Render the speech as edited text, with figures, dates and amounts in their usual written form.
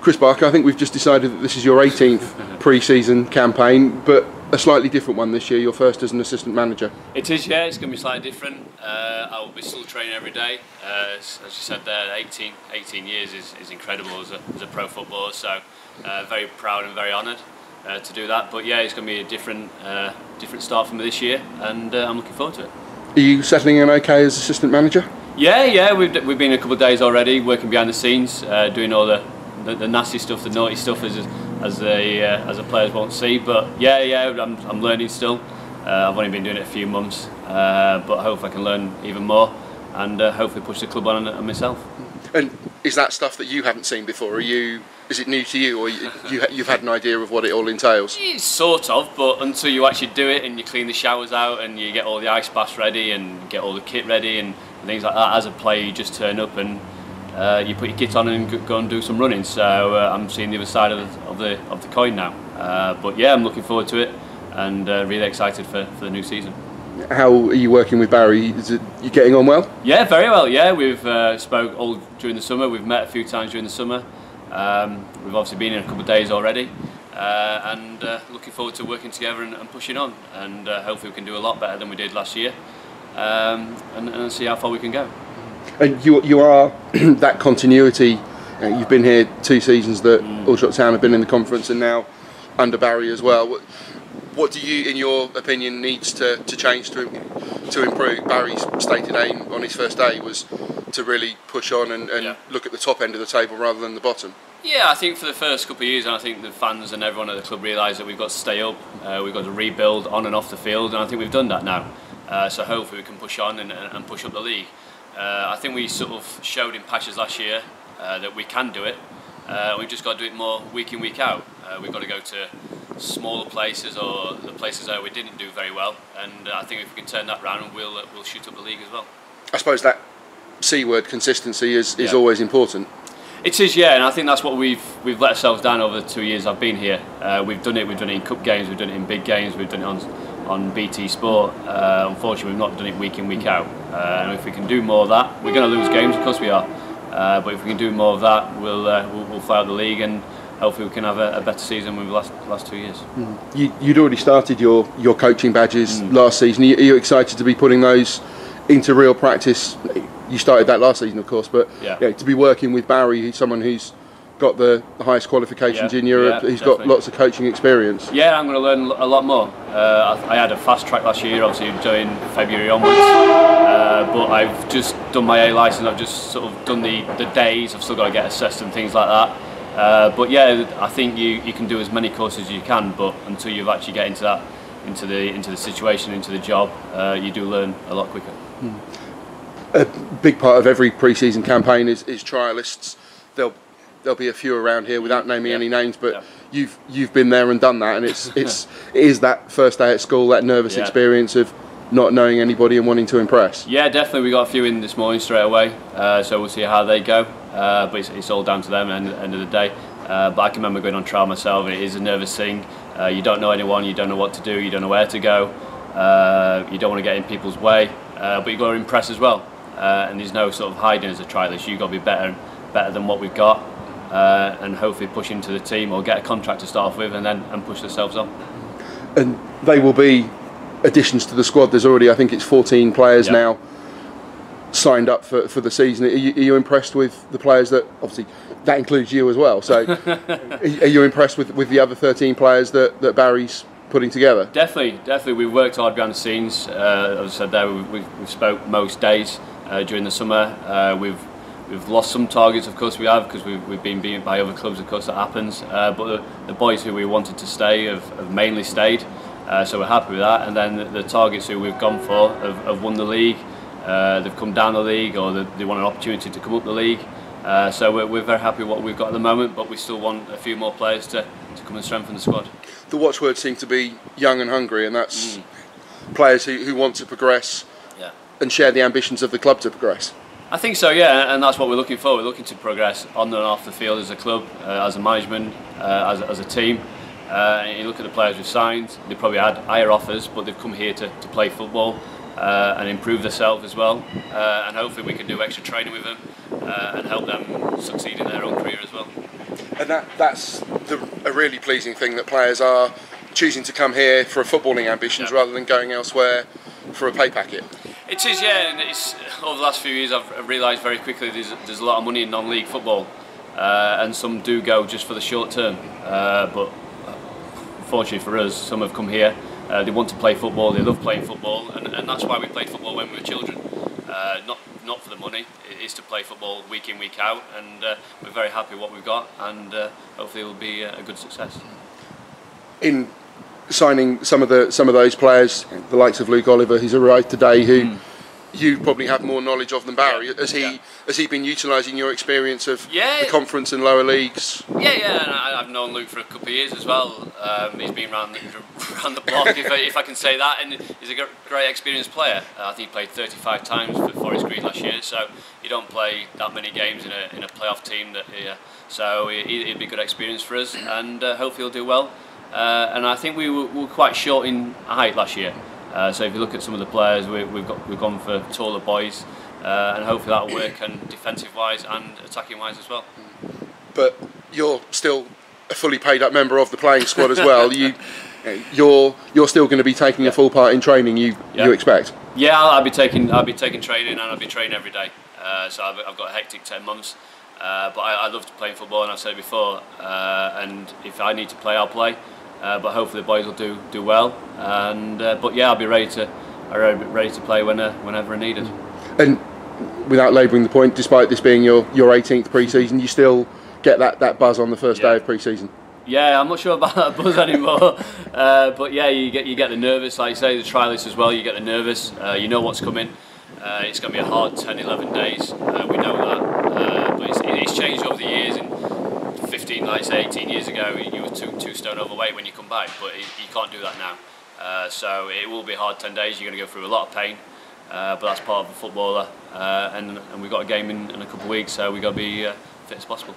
Chris Barker, I think we've just decided that this is your 18th pre-season campaign, but a slightly different one this year, your first as an assistant manager. It is, yeah, it's going to be slightly different. I will be still training every day. As you said there, 18 years is incredible as a pro footballer, so very proud and very honoured to do that. But yeah, it's going to be a different start for me this year, and I'm looking forward to it. Are you settling in okay as assistant manager? Yeah, we've been a couple of days already, working behind the scenes, doing all the nasty stuff, the naughty stuff as the players won't see. But yeah, I'm learning still. I've only been doing it a few months, but I hope I can learn even more and hopefully push the club on and myself. And is that stuff that you haven't seen before? Is it new to you, or you've had an idea of what it all entails? It's sort of, but until you actually do it and you clean the showers out and you get all the ice baths ready and get all the kit ready and things like that, as a player you just turn up and you put your kit on and go and do some running. So I'm seeing the other side of the coin now. But yeah, I'm looking forward to it and really excited for the new season. How are you working with Barry? You getting on well? Yeah, very well. Yeah, we've spoke all during the summer. We've met a few times during the summer. We've obviously been in a couple of days already, and looking forward to working together and pushing on. And hopefully we can do a lot better than we did last year, and see how far we can go. And you are that continuity. You've been here 2 seasons that Aldershot Town have been in the conference, and now under Barry as well. What do you, in your opinion, needs to change to improve? Barry's stated aim on his first day was to really push on and look at the top end of the table rather than the bottom. Yeah, I think for the first couple of years, and I think the fans and everyone at the club realise that we've got to stay up, we've got to rebuild on and off the field, and I think we've done that now. So hopefully we can push on and push up the league. I think we sort of showed in patches last year that we can do it. We've just got to do it more week in, week out. We've got to go to smaller places or the places where we didn't do very well, and I think if we can turn that round, we'll shoot up the league as well. I suppose that C word, consistency, is always important. It is, yeah, and I think that's what we've let ourselves down over the 2 years I've been here. We've done it in cup games, we've done it in big games, we've done it on BT Sport. Unfortunately, we've not done it week in, week out. And if we can do more of that, we're going to lose games, of course we are. But if we can do more of that, we'll fly out the league, and hopefully we can have a better season than we've the last 2 years. You'd already started your coaching badges last season. Are you excited to be putting those into real practice? You started that last season, of course, but to be working with Barry, someone who's got the highest qualifications in Europe, who's got lots of coaching experience. Yeah, I'm going to learn a lot more. I had a fast track last year, obviously during February onwards, but I've just done my A licence. I've just sort of done the days. I've still got to get assessed and things like that. But yeah, I think you can do as many courses as you can, but until you've actually get into the situation, into the job, you do learn a lot quicker. A big part of every pre-season campaign is trialists. There'll be a few around here without naming any names, but you've been there and done that, and it is that first day at school, that nervous experience of not knowing anybody and wanting to impress. Yeah, definitely. We got a few in this morning straight away, so we'll see how they go. But it's all down to them at the end of the day. But I can remember going on trial myself. It is a nervous thing. You don't know anyone, you don't know what to do, you don't know where to go. You don't want to get in people's way, but you've got to impress as well. And there's no sort of hiding as a trialist. You've got to be better than what we've got, and hopefully push into the team or get a contract to start off with, and push themselves on. And they will be additions to the squad. There's already, I think it's 14 players now signed up for the season. Are you impressed with the players that, obviously that includes you as well, so are you impressed with the other 13 players that Barry's putting together? Definitely. We've worked hard behind the scenes. As I said there, we've spoke most days during the summer. We've lost some targets, of course we have, because we've been beaten by other clubs, of course that happens. But the boys who we wanted to stay have mainly stayed, so we're happy with that. And then the targets who we've gone for have won the league. They've come down the league, or they want an opportunity to come up the league. So we're very happy with what we've got at the moment, but we still want a few more players to come and strengthen the squad. The watchwords seem to be young and hungry, and that's players who want to progress and share the ambitions of the club to progress. I think so, yeah, and that's what we're looking for. We're looking to progress on and off the field as a club, as a management, as a team. And you look at the players we've signed, they probably had higher offers, but they've come here to play football and improve themselves as well. And hopefully we can do extra training with them and help them succeed in their own career as well. And that's a really pleasing thing, that players are choosing to come here for footballing ambitions rather than going elsewhere for a pay packet. It is, yeah, and it's, over the last few years I've realised very quickly there's a lot of money in non-league football, and some do go just for the short term, but fortunately for us, some have come here, they want to play football, they love playing football, and that's why we played football when we were children. Not for the money, it is to play football week in, week out, and we're very happy with what we've got, and hopefully it will be a good success. In signing some of those players, the likes of Luke Oliver, who's arrived today, who you probably have more knowledge of than Barry. Has he been utilising your experience of the conference and lower leagues? Yeah, and I've known Luke for a couple of years as well. He's been around the block, if I can say that, and he's a great experienced player. I think he played 35 times for Forest Green last year, so you don't play that many games in a playoff team. So it'd be a good experience for us, and hopefully he'll do well. And I think we were quite short in height last year. So if you look at some of the players, we've gone for taller boys, and hopefully that'll work, and defensive-wise and attacking-wise as well. But you're still a fully paid-up member of the playing squad as well. You're still going to be taking a full part in training. You expect? Yeah, I'll be taking training, and I'll be training every day. So I've got a hectic 10 months. But I love to play football, and I've said it before. And if I need to play, I'll play. But hopefully the boys will do well, and but yeah, I'll be ready to play whenever needed. And without labouring the point, despite this being your 18th pre-season, you still get that buzz on the first day of pre-season. Yeah, I'm not sure about that buzz anymore, but yeah, you get the nervous, like you say, the trialists as well. You get the nervous. You know what's coming. It's going to be a hard 10-11 days. We know that, but it's changed over the years. And 15, like I say, 18 years ago, you were two stone overweight when you come back, but you can't do that now. So it will be a hard 10 days. You're going to go through a lot of pain, but that's part of a footballer. And we've got a game in a couple of weeks, so we've got to be fit as possible.